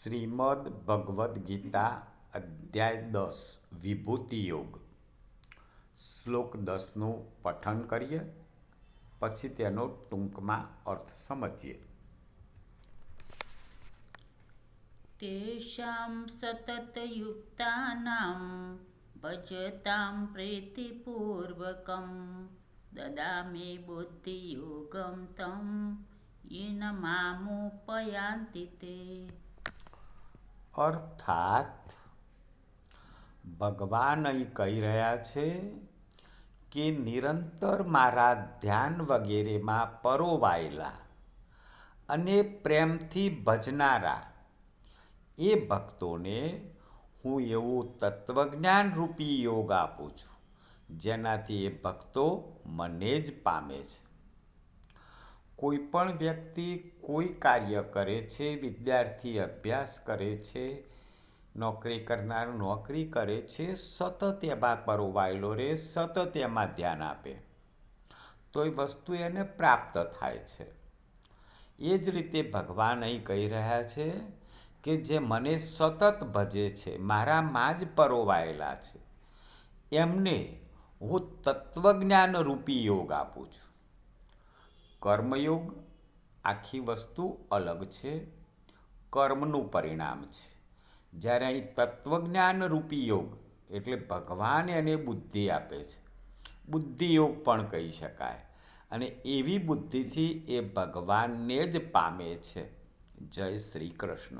શ્રીમદ ભગવદ્ ગીતા અધ્યાય 10 વિભૂતિ યોગ શ્લોક 10નું પઠન કરીએ, પછી તેનો ટૂંકમાં અર્થ સમજીએ. તેષાં સતતયુક્તાનાં ભજતાં પ્રીતિપૂર્વકં દદામિ બુદ્ધિયોગં तं યેન મામુપયાન્તિ તે. અર્થાત ભગવાન અહીં કહી રહ્યા છે કે નિરંતર મારા ધ્યાન વગેરેમાં પરોવાયેલા અને પ્રેમથી ભજનારા એ ભક્તોને હું એવું તત્વજ્ઞાન રૂપી યોગ આપું છું, જેનાથી એ ભક્તો મને જ પામે છે. કોઈ પણ વ્યક્તિ કોઈ કાર્ય કરે છે, વિદ્યાર્થી અભ્યાસ કરે છે, નોકરી કરનાર નોકરી કરે છે, સતત એમાં પરોવાયેલો રહે, સતત એમાં ધ્યાન આપે તો એ વસ્તુ એને પ્રાપ્ત થાય છે. એ જ રીતે ભગવાન અહીં કહી રહ્યા છે કે જે મને સતત ભજે છે, મારામાં જ પરોવાયેલા છે, એમને હું તત્વજ્ઞાન રૂપી યોગ આપું છું. કર્મયોગ આખી વસ્તુ અલગ છે, કર્મનું પરિણામ છે. જ્યારે અહીં તત્વજ્ઞાન રૂપી યોગ એટલે ભગવાન એને બુદ્ધિ આપે છે, બુદ્ધિયોગ પણ કહી શકાય, અને એવી બુદ્ધિથી એ ભગવાનને જ પામે છે. જય શ્રી કૃષ્ણ.